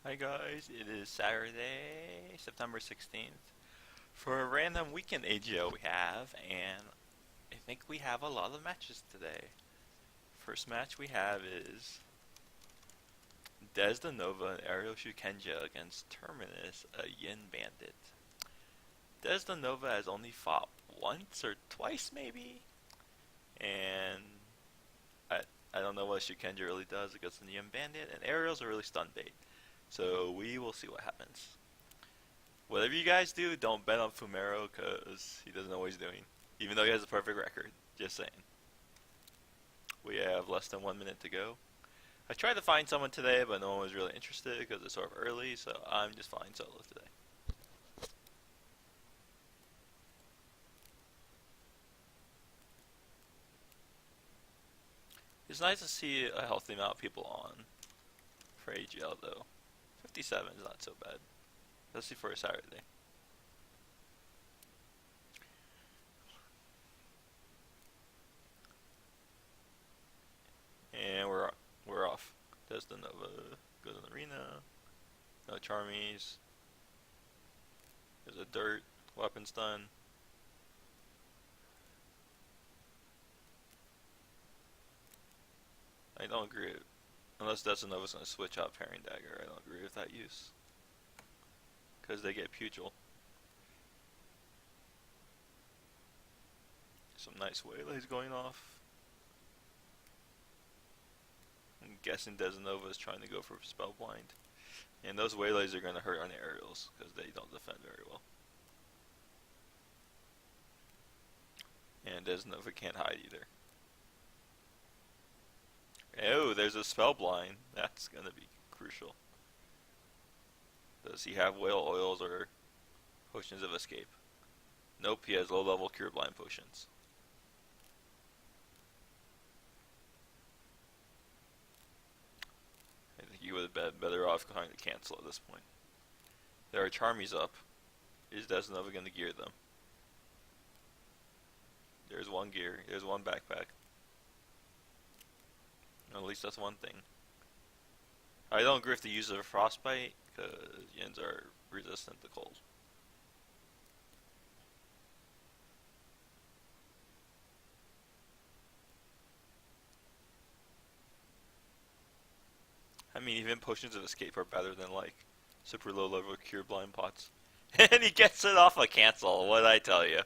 Hi guys, it is Saturday, September 16th. For a random weekend AGO we have, and I think we have a lot of matches today. First match we have is Desda Nova and Ariel Shukenja against Terminus, a Yin Bandit. Desda Nova has only fought once or twice maybe, and I, I don't know what Shukenja really does against the Yin Bandit, and Ariel's a really stun bait. So we will see what happens. Whatever you guys do, don't bet on Fumero because he doesn't know what he's doing. Even though he has a perfect record. Just saying. We have less than 1 minute to go. I tried to find someone today, but no one was really interested because it's sort of early, so I'm just flying solo today. It's nice to see a healthy amount of people on for AGL though. 57 is not so bad. Let's see for a Saturday. And we're off. Desda Nova goes in the arena. No Charmies. There's a dirt. Weapon stun. I don't agree. Unless Desda Nova's going to switch out Parrying Dagger, I don't agree with that use. Because they get Pugil. Some nice waylays going off. I'm guessing Desda Nova is trying to go for Spellblind. And those waylays are going to hurt on the aerials because they don't defend very well. And Desda Nova can't hide either. Oh, there's a Spellblind. That's going to be crucial. Does he have Whale Oils or Potions of Escape? Nope, he has low-level Cure Blind potions. I think he would have been better off trying to cancel at this point. There are Charmies up. Is Desda Nova going to gear them? There's one gear. There's one backpack. At least that's one thing. I don't agree with the use of Frostbite because Yins are resistant to cold. I mean, even Potions of Escape are better than like super low level Cure Blind pots. And he gets it off a cancel. What did I tell you?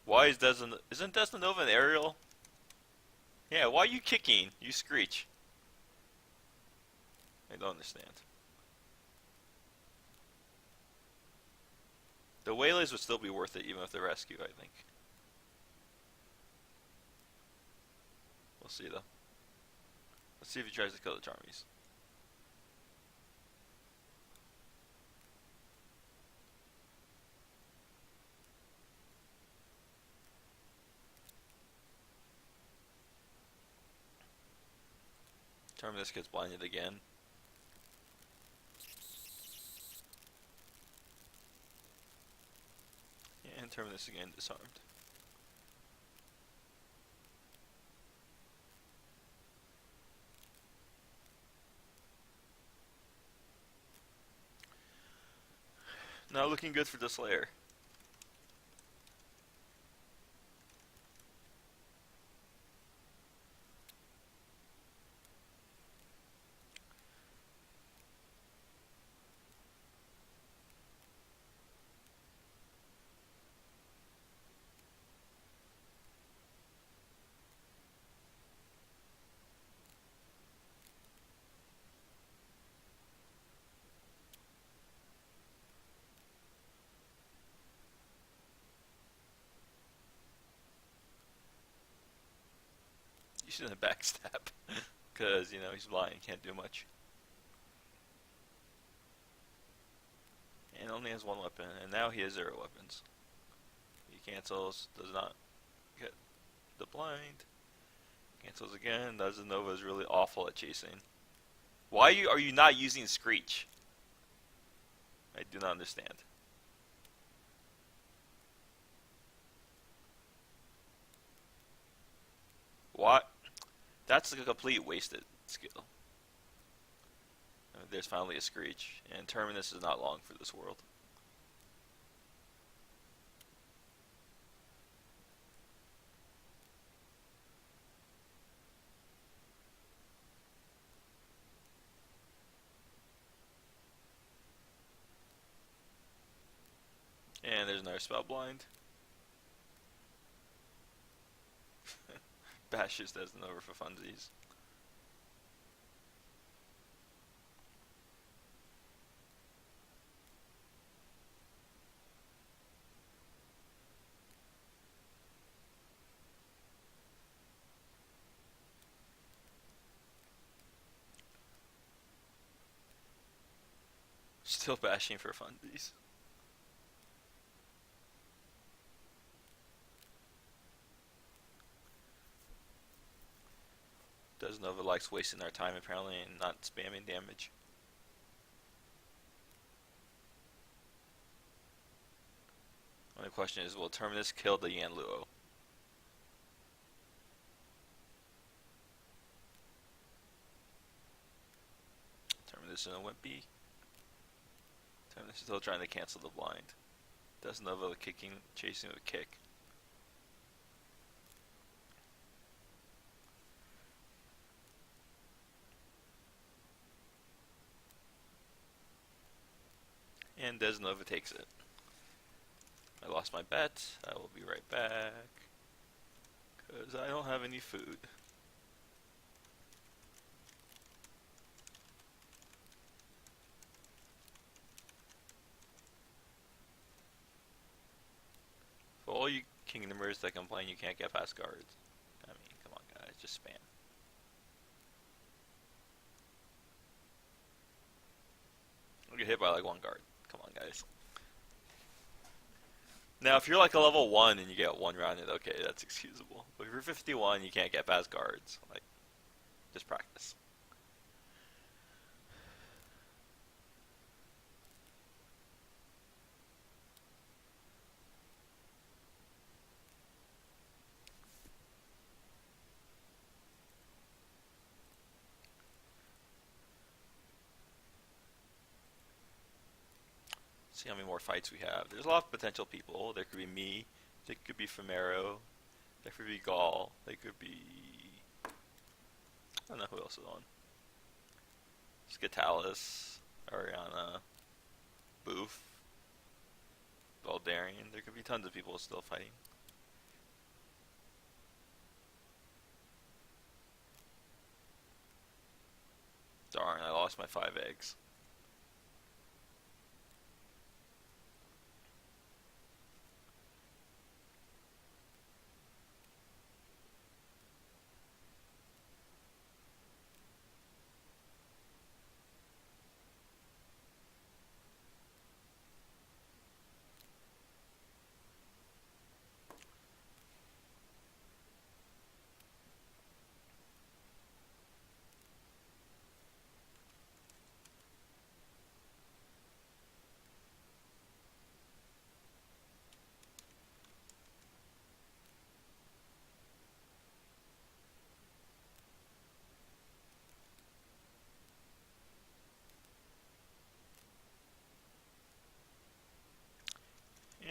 Why is isn't Desda Nova an aerial? Yeah, why are you kicking? You screech. I don't understand. The waylays would still be worth it even with the rescue, I think. We'll see though. Let's see if he tries to kill the Charmies. Terminus gets blinded again. And Terminus again disarmed. Not looking good for the Slayer. You shouldn't backstab. Because, he's blind, can't do much. And only has one weapon, and now he has 0 weapons. He cancels, does not get the blind. Cancels again. Desda Nova is really awful at chasing. Why are you not using Screech? I do not understand. What? That's a complete wasted skill. There's finally a Screech, and Terminus is not long for this world. And there's another Spellblind. Bash just does an over for funsies. Still bashing for funsies. Desnova likes wasting our time apparently and not spamming damage. Only question is, will Terminus kill the Yanluo? Terminus in a Wimpy. Terminus is still trying to cancel the blind. Desnova kicking, chasing with a kick. And Desnova takes it. I lost my bet. I will be right back. Because I don't have any food. For all you Kingdomers that complain you can't get past guards. I mean, come on guys, just spam. I'll get hit by like one guard. Come on guys. Now, if you're like a level 1 and you get one rounded, okay, that's excusable. But if you're 51, you can't get past guards. Like, just practice. See how many more fights we have. There's a lot of potential people. There could be me. There could be Femero. There could be Gaul. There could be... I don't know who else is on. Scatalis. Ariana. Boof. Baldarian. There could be tons of people still fighting. Darn, I lost my 5 eggs.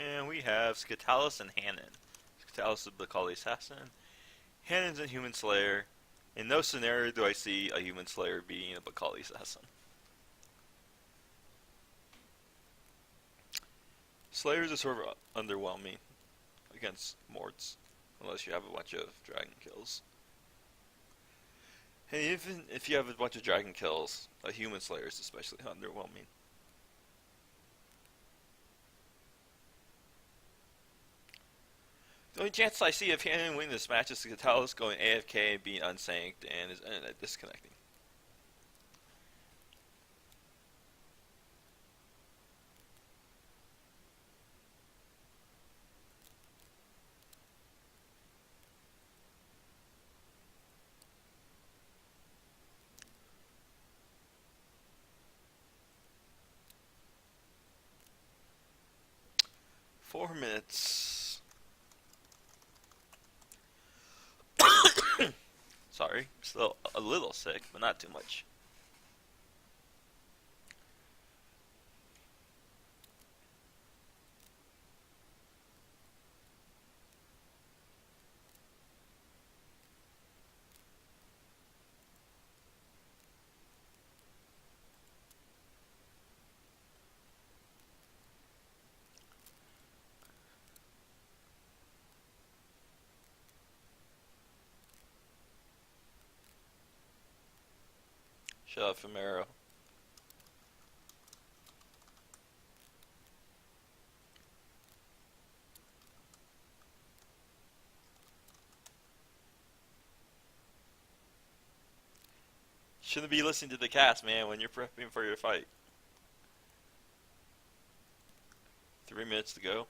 And we have Scatalis and Hanon. Scatalis is the Bakali Assassin. Hanon's a Human Slayer. In no scenario do I see a Human Slayer being a Bakali Assassin. Slayers are sort of underwhelming against Morts, unless you have a bunch of dragon kills. And even if you have a bunch of dragon kills, a Human Slayer is especially underwhelming. The only chance I see of Hanon winning this match is Scatalis going AFK and being unsanked and his internet disconnecting. Four minutes. Sorry, still a little sick, but not too much. Shut up, Femero. Shouldn't be listening to the cast, man, when you're prepping for your fight. 3 minutes to go.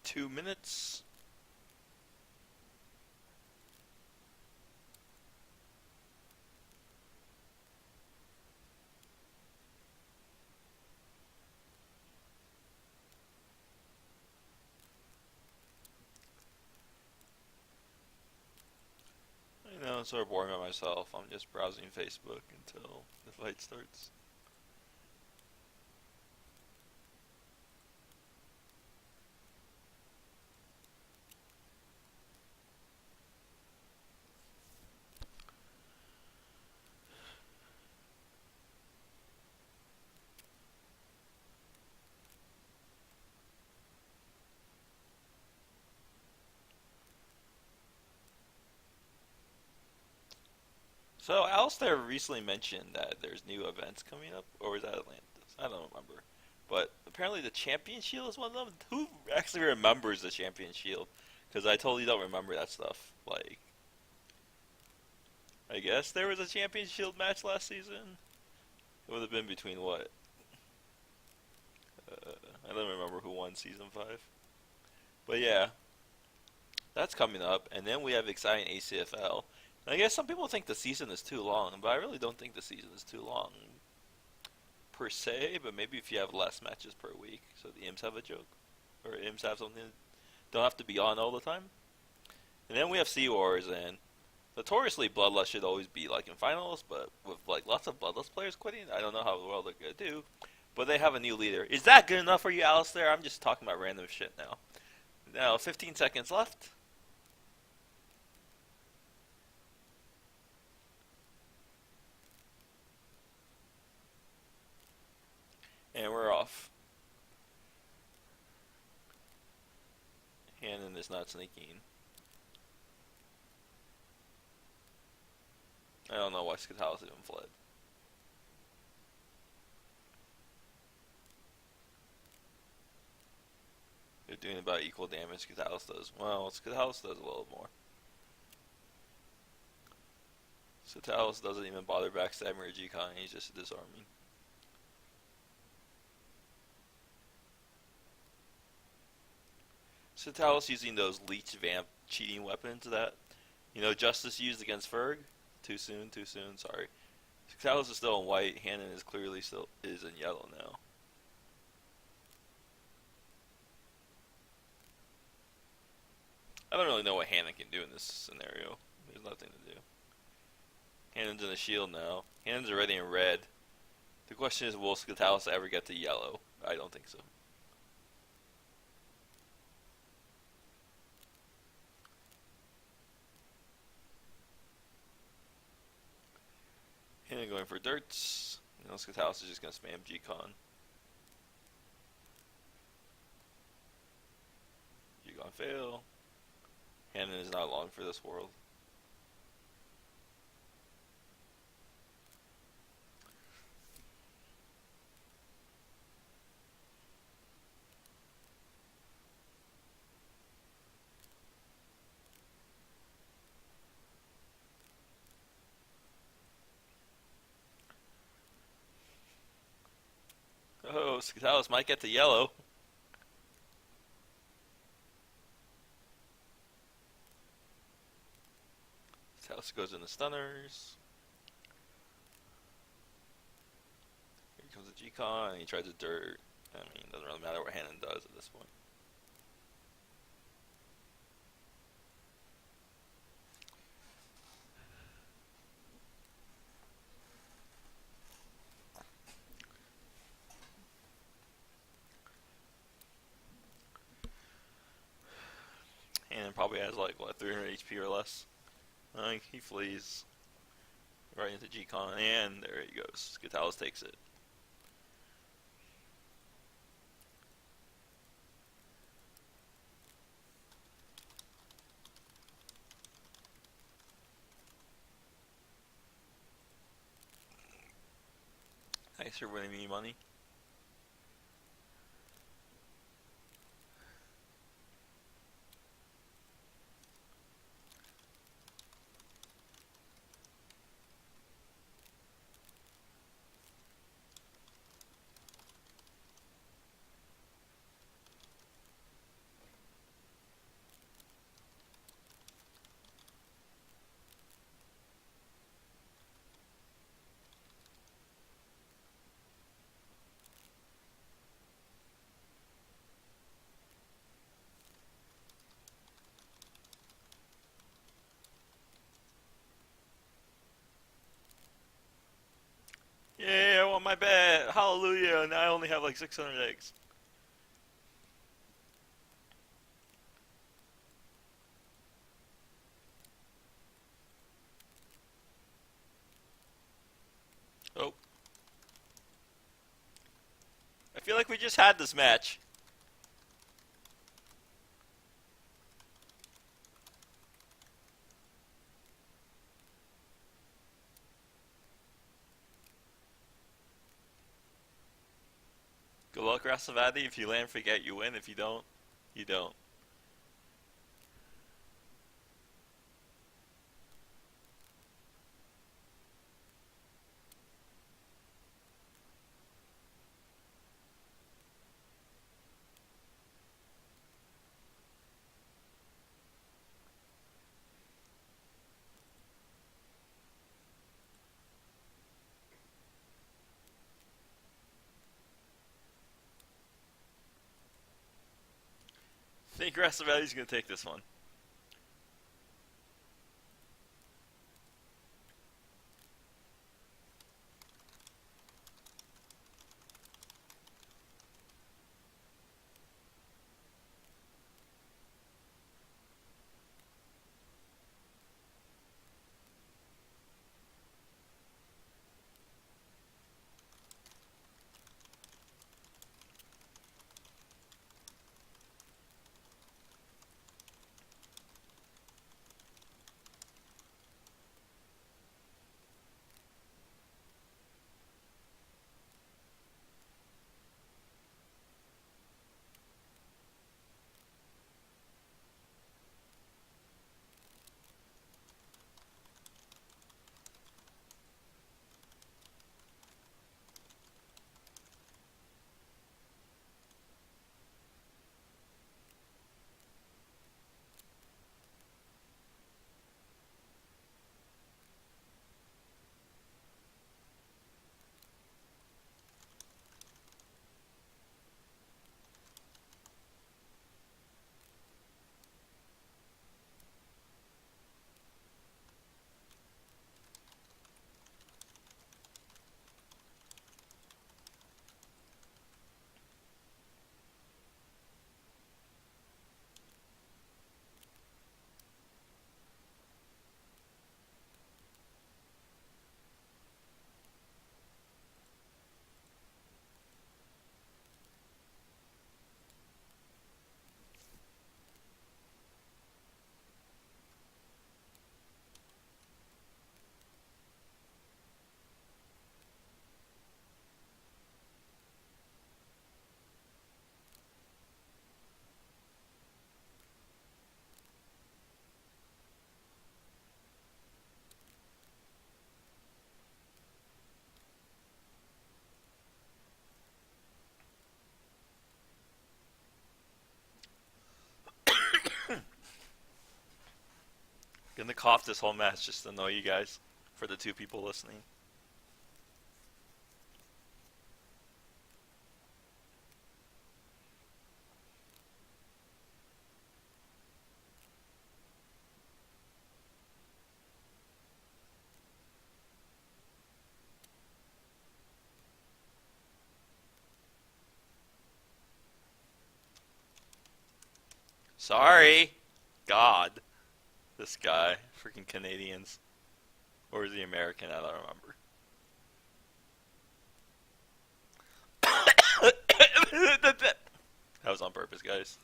2 minutes. I know, I'm sort of boring by myself. I'm just browsing Facebook until the fight starts. So, Alistair recently mentioned that there's new events coming up, or was that Atlantis? I don't remember. But apparently the Champion Shield is one of them. Who actually remembers the Champion Shield? Because I totally don't remember that stuff. Like, I guess there was a Champion Shield match last season. It would have been between what? I don't remember who won season 5. But yeah, that's coming up. And then we have exciting ACFL. And I guess some people think the season is too long, but I really don't think the season is too long per se. But maybe if you have less matches per week, so the IMS have a joke, or IMS have something that don't have to be on all the time. And then we have Sea Wars, and notoriously Bloodlust should always be like in finals, but with like lots of Bloodlust players quitting, I don't know how well they're gonna do. But they have a new leader. Is that good enough for you, Alistair? I'm just talking about random shit now. Now, 15 seconds left. And we're off. Hannon is not sneaking. I don't know why Scatalis even fled. They're doing about equal damage Scatalis does. Well, Scatalis does a little more. Scatalis doesn't even bother backstabbing or G-Con, he's just disarming. Scatalis using those Leech Vamp cheating weapons that, Justice used against Ferg. Too soon, sorry. Scatalis is still in white, Hannon is clearly still is in yellow now. I don't really know what Hannon can do in this scenario. There's nothing to do. Hannon's in a shield now. Hannon's already in red. The question is, will Scatalis ever get to yellow? I don't think so. Hannon going for dirts. Scatalis is just going to spam G-Con. G-Con fail. Hannon is not long for this world. Oh, Skedalis might get the yellow. Skedalis goes into stunners. Here comes the G-Con, and he tries to dirt. I mean, it doesn't really matter what Hannon does at this point. Hannon probably has like, what, 300 HP or less. He flees right into G-Con, and there he goes. Skedalis takes it. Thanks for winning me money. Yeah, I won my bet. Hallelujah. Now I only have like 600 eggs. Oh. I feel like we just had this match. Good luck, Rasavati. If you land forget, you win. If you don't, you don't. I think Rasavati's gonna take this one. Gonna cough this whole match just to annoy you guys. For the two people listening. Sorry! God. This guy. Freaking Canadians. Or is he American? I don't remember. That was on purpose, guys.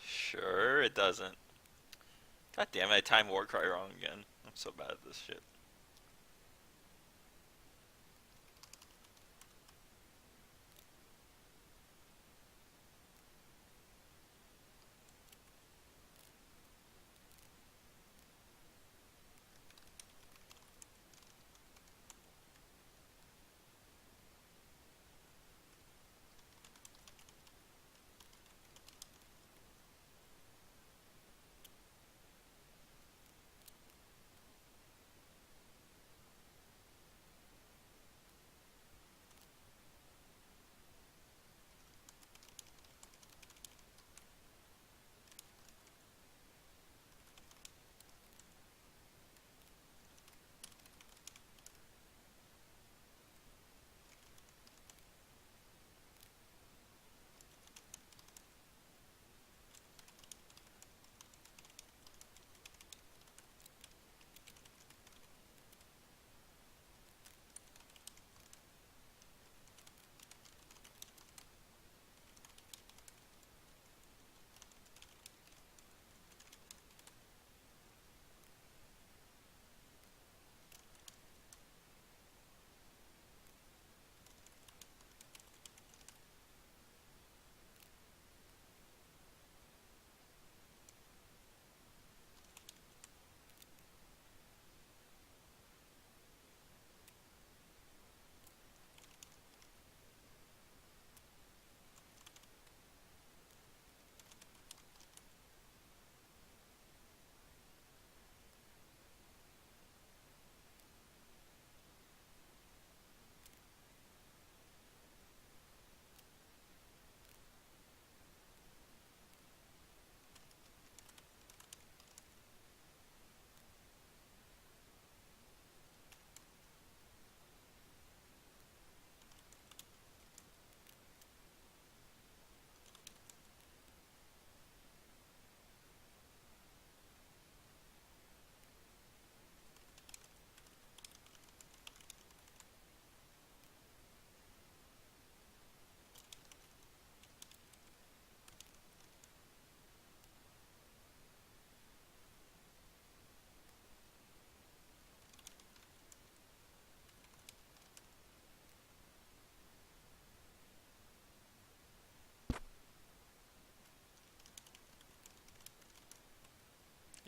Sure, it doesn't. God damn it, I timed Warcry wrong again. I'm so bad at this shit.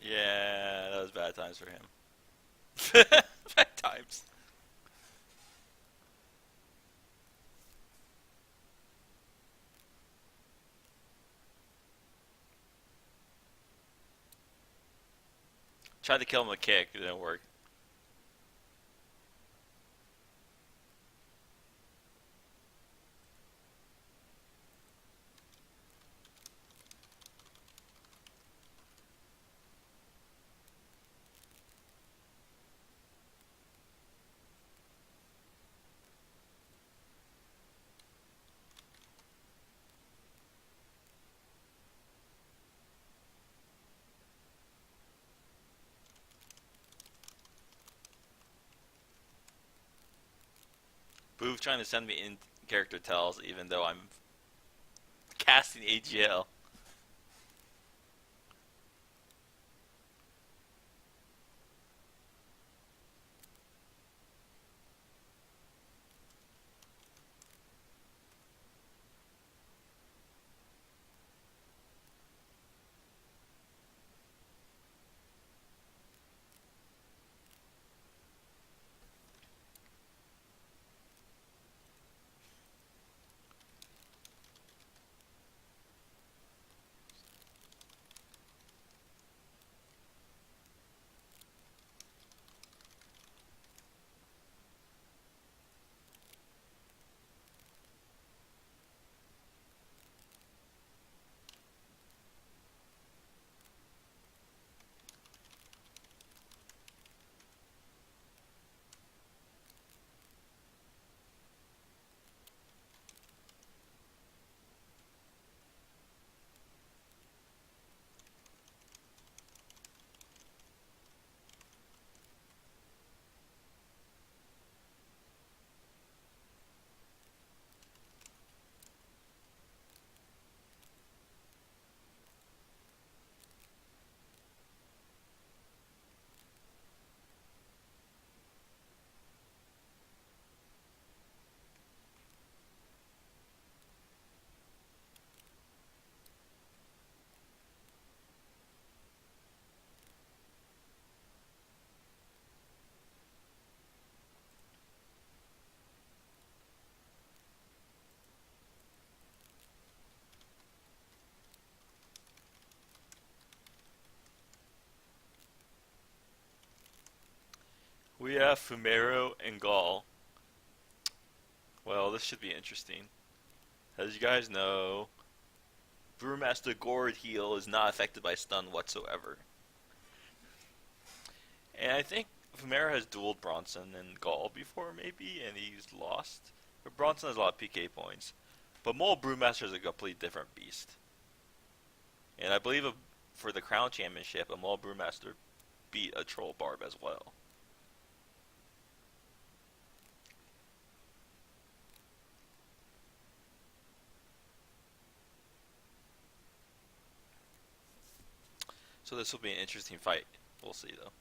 Yeah, that was bad times for him. Bad times. Tried to kill him with a kick, it didn't work. Booth trying to send me in character tells even though I'm casting AGL. We have Fumero and Gaul. Well, this should be interesting. As you guys know, Brewmaster Gourd Heal is not affected by stun whatsoever. And I think Fumero has dueled Bronson and Gaul before, maybe, and he's lost. But Bronson has a lot of PK points. But Mole Brewmaster is a completely different beast. And I believe for the Crown Championship, a Mole Brewmaster beat a Troll Barb as well. So this will be an interesting fight. We'll see, though.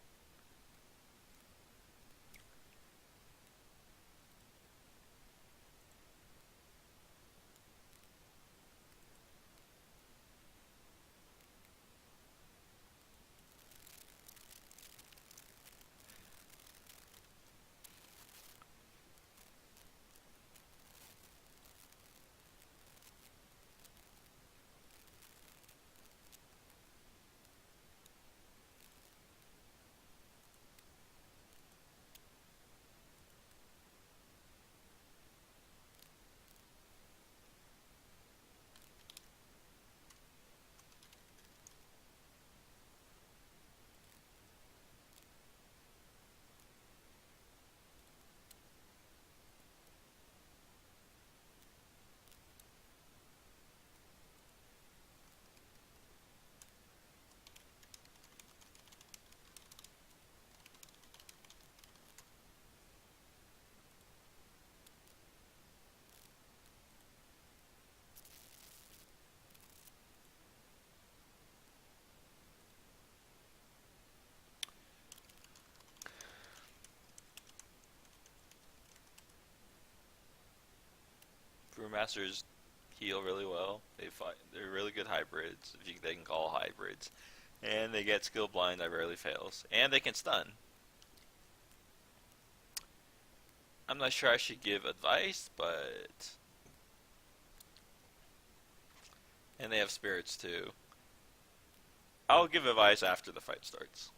Brewmasters heal really well. They're really good hybrids, if they can call hybrids. And they get skill blind that rarely fails. And they can stun. I'm not sure I should give advice, but... And they have spirits too. I'll give advice after the fight starts.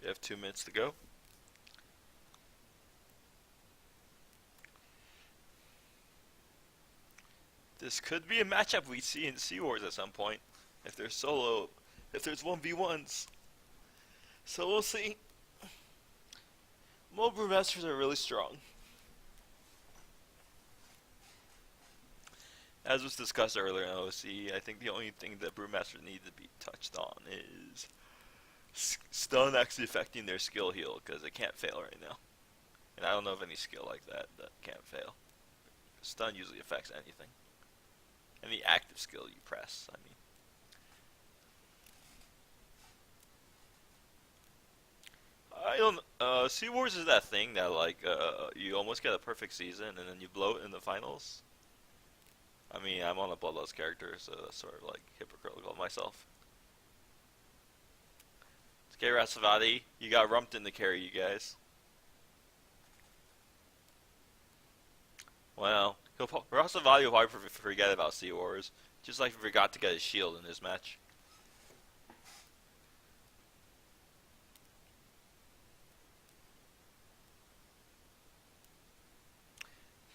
We have 2 minutes to go. This could be a matchup we see in Sea Wars at some point. If there's 1v1s. So we'll see. Mole Brewmasters are really strong. As was discussed earlier in OC, I think the only thing that Brewmasters need to be touched on is stun actually affecting their skill heal, because it can't fail right now. And I don't know of any skill like that can't fail. Stun usually affects anything. Any active skill you press, I mean. I don't. Sea Wars is that thing that you almost get a perfect season and then you blow it in the finals. I mean, I'm on a Bloodlust character, so that's sort of like hypocritical of myself. Okay, Rasavati, you got Rumpton to carry you guys. Well, Rasavati will probably forget about Sea Wars, just like he forgot to get his shield in this match.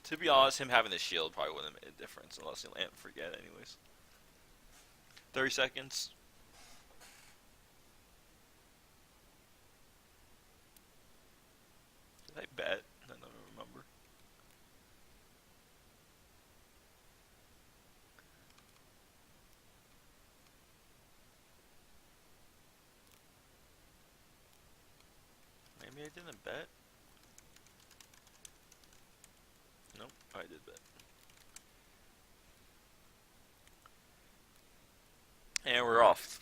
To be honest, him having the shield probably wouldn't have made a difference unless he'll forget anyways. 30 seconds. Did I bet? I don't remember. Maybe I didn't bet. Nope, I did bet. And we're off.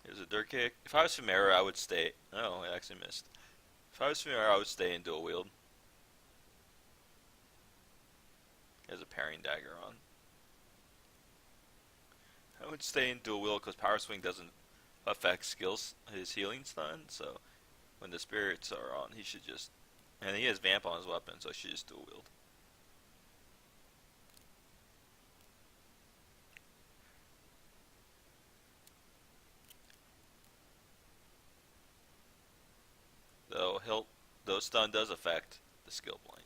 There's a Dirk Kick. If I was Femera, I would stay. Oh, I actually missed. If I was Femera, I would stay in dual wield. He has a parrying dagger on. I would stay in dual wield because Power Swing doesn't affect skills, his healing stun, so when the spirits are on, he should just. And he has Vamp on his weapon, so he should just dual wield. Though stun does affect the skill blind.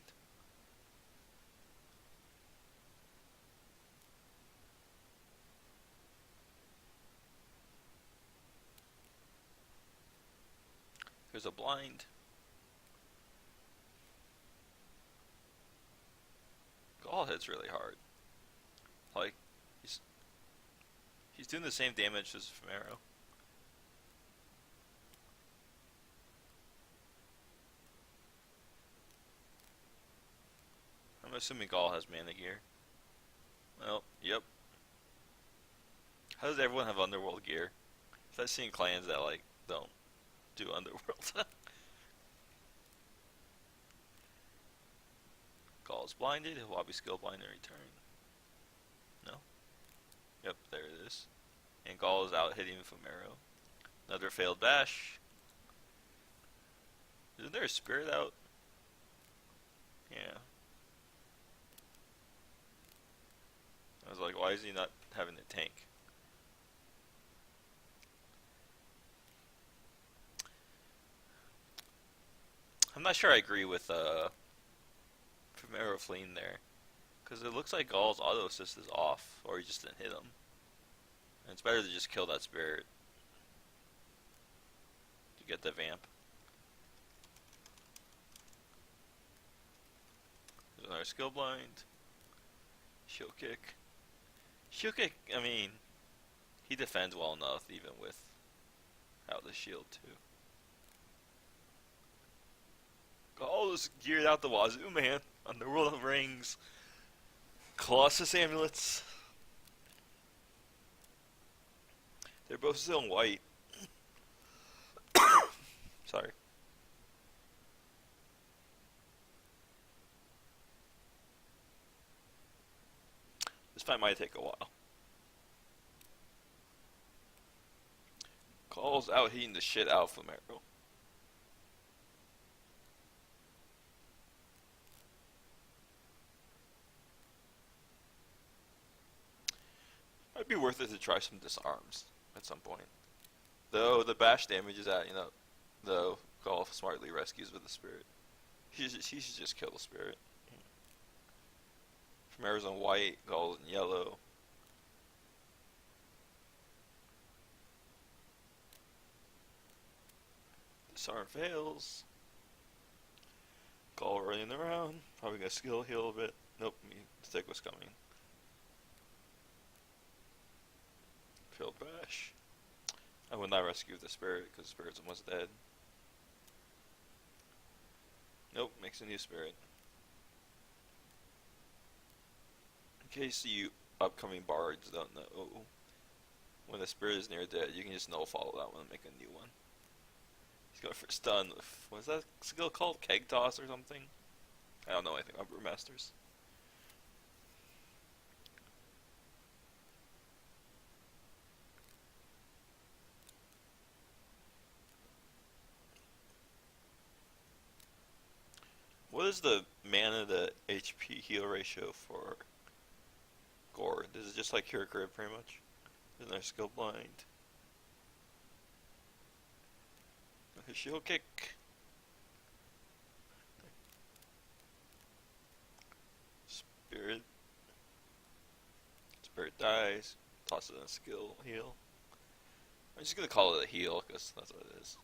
There's a blind. Gall hits really hard. Like he's doing the same damage as Femero. I'm assuming Gall has mana gear. Well, yep. How does everyone have underworld gear? I've seen clans that like don't do underworld. Gall's blinded. He'll Wabi skill blind in return. No. Yep, there it is. And Gall is out hitting Femero. Another failed bash. Isn't there a spirit out? Yeah. I was like, why is he not having a tank? I'm not sure I agree with Femero fleeing there. Because it looks like Gall's auto assist is off, or he just didn't hit him. And it's better to just kill that spirit to get the vamp. There's another skill blind. Shield kick. Shield kick, I mean, he defends well enough even without the shield too. Gall is geared out the wazoo, man. Underworld of Rings. Colossus amulets. They're both still in white. Sorry. This fight might take a while. Gall's out heating the shit out of Femero. Might be worth it to try some disarms at some point. Though the bash damage is at, though Gall smartly rescues with the spirit. He should just kill the spirit. Femero's in white, Gall's in yellow. Disarm fails. Gall running around. Probably gonna skill heal a bit. Nope, Stick was coming. Failed bash. I would not rescue the spirit because the spirit's almost dead. Nope, makes a new spirit. In case you upcoming bards don't know, when the spirit is near dead, you can just no follow that one and make a new one. He's going for stun with, what is that skill called? Keg toss or something? I don't know anything about Brewmasters. What is the mana to HP heal ratio for Gord? Is it just like Cure Grip pretty much? Isn't there skill blind? Okay, shield kick. Spirit. Spirit dies. Toss it in a skill heal. I'm just gonna call it a heal because that's what it is.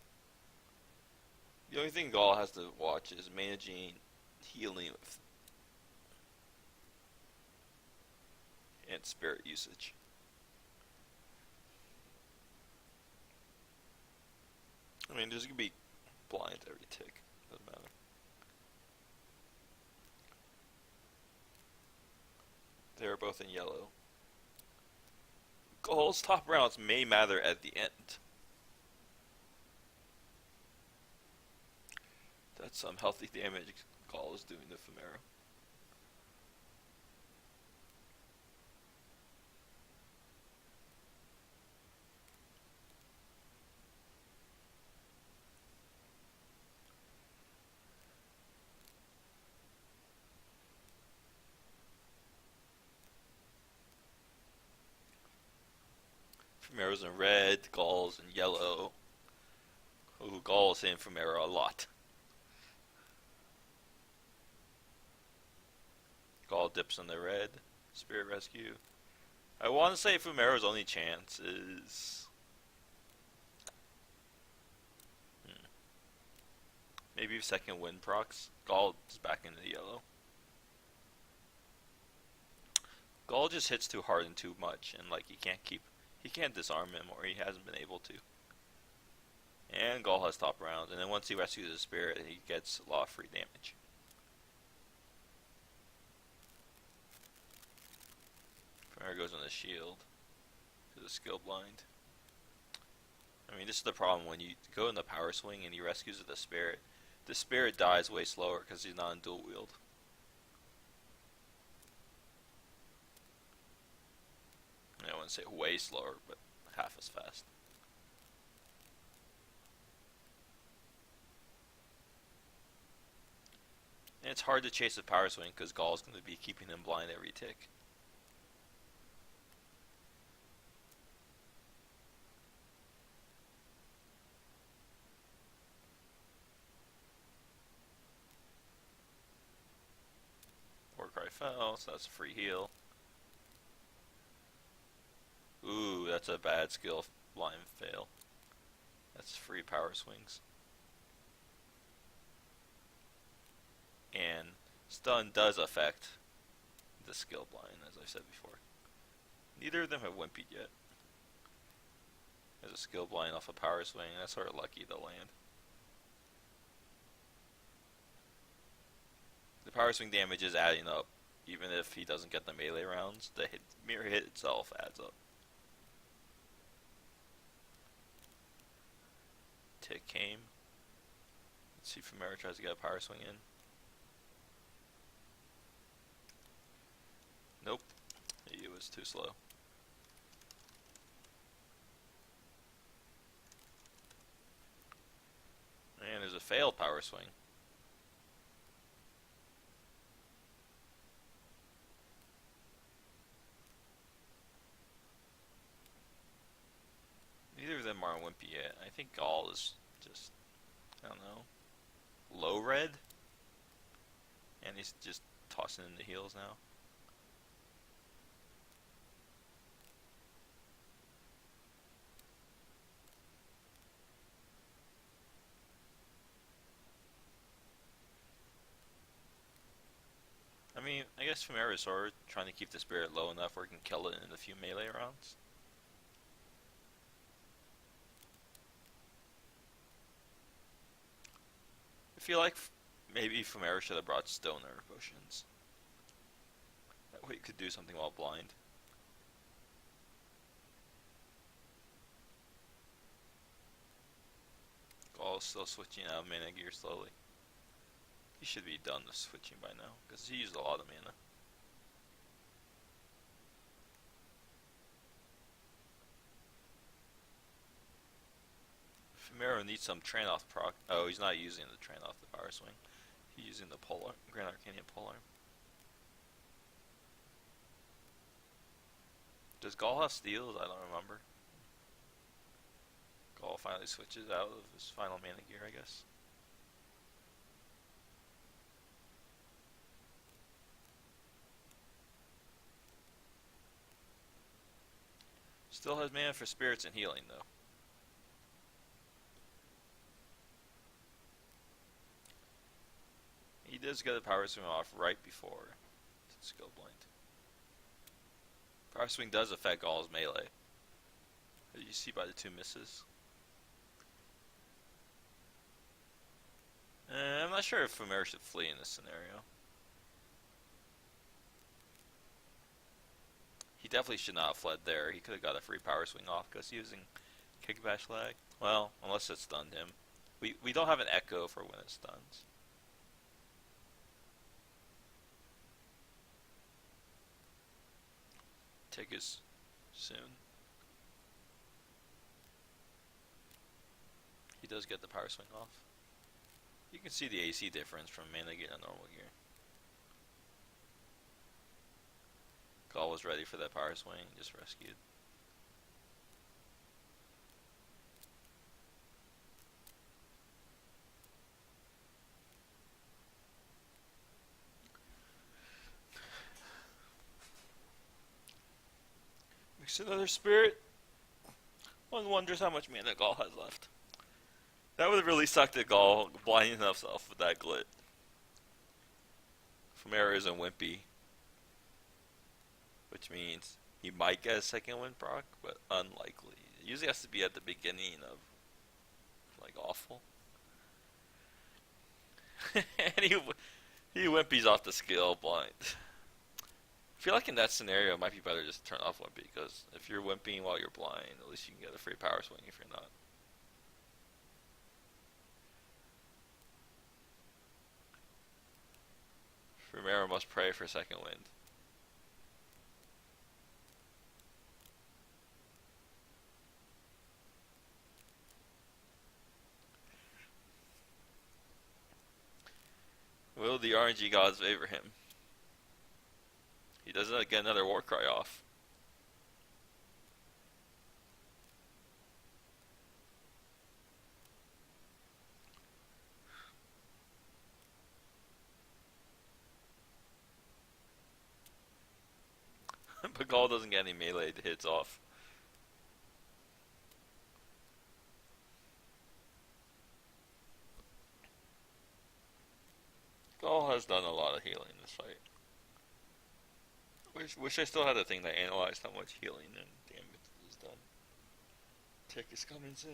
The only thing Gall has to watch is managing healing and spirit usage. I mean, there's gonna be blind every tick. Doesn't matter. They're both in yellow. Gall's top rounds may matter at the end. That's some healthy damage Gall is doing to Fumero. Fumero's in red, Gall's in yellow. Ooh, Gall's in Fumero a lot. Gall dips in the red. Spirit Rescue. I want to say Fumero's only chance is maybe second wind procs. Gall is back into the yellow. Gall just hits too hard and too much, and like he can't disarm him, or he hasn't been able to. And Gall has top rounds, and then once he rescues the spirit, he gets a lot of free damage. Fumero goes on the shield to the skill blind. I mean, this is the problem when you go in the power swing and he rescues with the spirit. The spirit dies way slower because he's not in dual wield. I wouldn't say way slower, but half as fast. And it's hard to chase a power swing because Gall's going to be keeping him blind every tick. Warcry fell, so that's a free heal. Ooh, that's a bad skill blind fail. That's free power swings. And stun does affect the skill blind, as I said before. Neither of them have wimpied yet. There's a skill blind off a power swing, that's sort of lucky to land. The power swing damage is adding up, even if he doesn't get the melee rounds. The mirror hit itself adds up. Tick came. Let's see if Fumero tries to get a power swing in. Nope. It was too slow. And there's a failed power swing. Neither of them are wimpy yet. I think Gall is just, I don't know, low red? And he's just tossing in the heals now. I mean, I guess Fumero is sort of trying to keep the spirit low enough where he can kill it in a few melee rounds. I feel like maybe Fumero should have brought Stoner potions. That way he could do something while blind. Gall's still switching out of mana gear slowly. He should be done with switching by now, because he used a lot of mana. Fumero needs some Tranoth proc. Oh, he's not using the Tranoth, the power swing. He's using the Polar Grand Arcanian Polearm. Does Gall have steals? I don't remember. Gall finally switches out of his final mana gear, I guess. Still has mana for spirits and healing, though. He does get the power swing off right before skill blind. Power swing does affect Gall's melee, as you see by the two misses. I'm not sure if Fumero should flee in this scenario. He definitely should not have fled there. He could have got a free power swing off because using Kickbash lag. Well, unless it stunned him. We don't have an echo for when it stuns. Take his soon. He does get the power swing off. You can see the AC difference from mana gear and normal gear. Gaul was ready for that power swing, just rescued. Mix another spirit. One wonders how much mana Gaul has left. That would have really sucked at Gaul blinding himself with that glit. Femera isn't wimpy, which means he might get a second wind proc, but unlikely. It usually has to be at the beginning of like awful. And he wimpies off the skill blind. I feel like in that scenario it might be better just to turn off wimpy, because if you're wimping while you're blind, at least you can get a free power swing if you're not. Femera must pray for second wind. Will the RNG gods favor him? He doesn't get another war cry off. But Gaul doesn't get any melee hits off. Gaul has done a lot of healing in this fight. Wish I still had a thing that analyzed how much healing and damage is done. Tick is coming soon.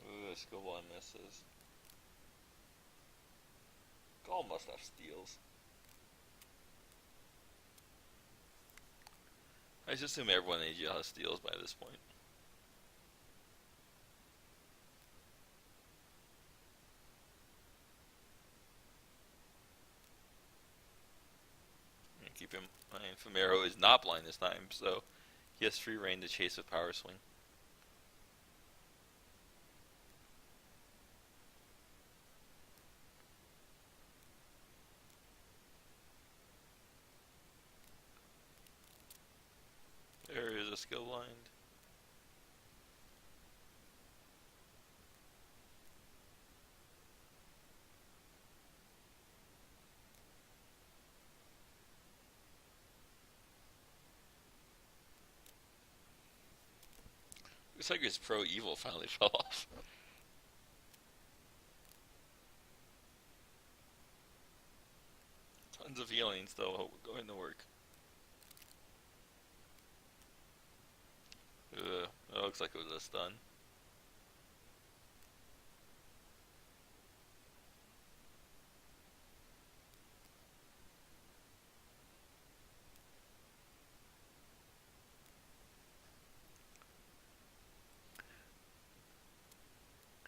Ooh, skill one misses. Gaul must have steals. I just assume everyone in AGL has steals by this point. Keep him. I mean, Femero is not blind this time, so he has free reign to chase with power swing. There is a skill blind. Looks like his pro evil finally fell off. Tons of healing still going to work. Ugh, it looks like it was a stun.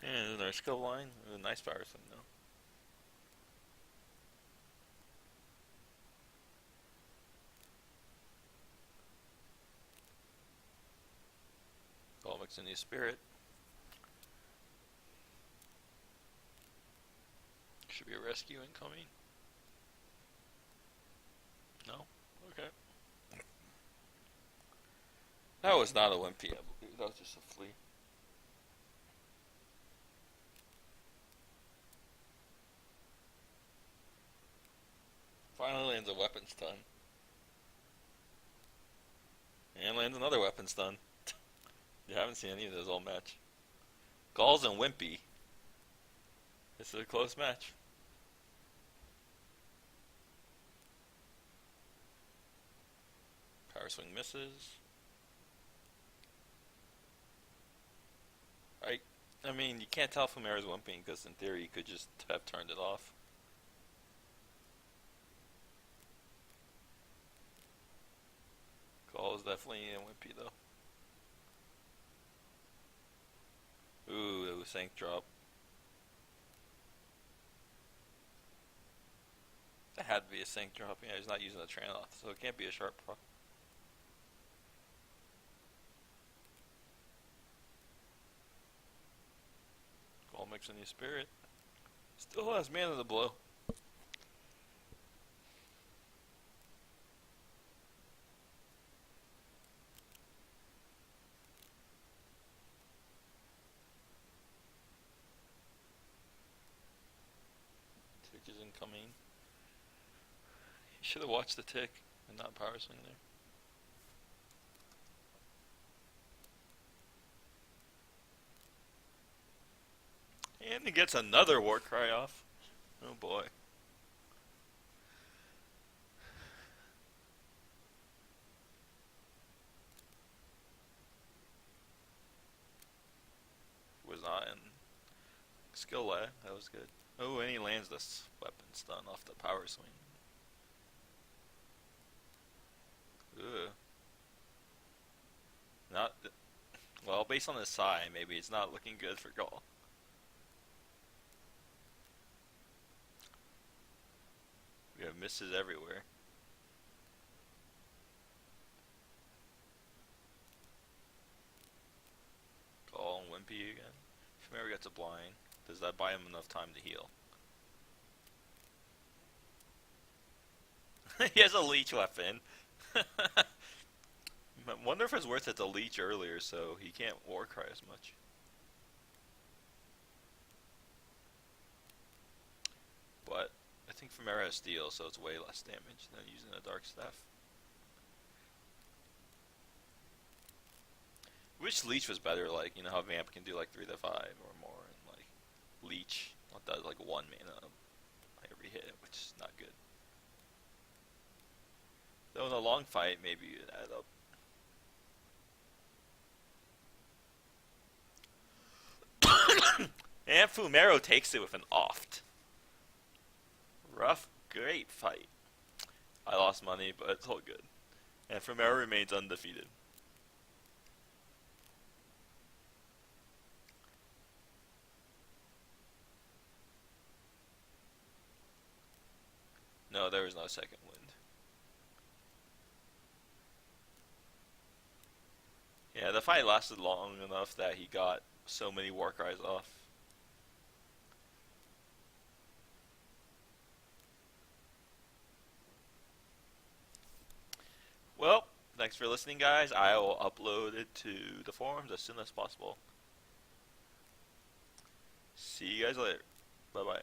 And our skill line, a nice power swing though. Gaul mixing the spirit. Should be a rescue incoming. No? Okay. That was not a wimpy, I believe. That was just a flea. Finally lands a weapon stun. And lands another weapon stun. You haven't seen any of those all match. Gaul's and Wimpy. This is a close match. Power swing misses. I mean, you can't tell Femera's wimping because in theory you could just have turned it off. Gaul is definitely a wimpy though. Ooh, it was Sank drop. The That had to be a sync drop. Yeah, he's not using a Tranoth, so it can't be a sharp proc. Call mix in your spirit. Still has mana to blow. Tick is incoming. He should have watched the tick and not power swing there. And he gets another Warcry off. Oh boy. Was not in skill lag. That was good. Oh, and he lands this weapon stun off the power swing. Ugh. Not well, based on the Psy, maybe it's not looking good for Gaul. We have misses everywhere. Gaul and Wimpy again. Chimera gets a blind. Does that buy him enough time to heal? He has a leech weapon. I wonder if it's worth it to leech earlier so he can't Warcry as much. But I think Femera has steel, so it's way less damage than using a Dark Staff. Which leech was better, like, you know how Vamp can do like 3 to 5 or more, and like leech does like 1 mana every hit, which is not good. Though in a long fight, maybe you'd add up. And Fumero takes it with an oft. Rough, great fight. I lost money, but it's all good. And Fumero remains undefeated. No, there was no second wind. Yeah, the fight lasted long enough that he got so many Warcries off. Well, thanks for listening, guys. I will upload it to the forums as soon as possible. See you guys later. Bye-bye.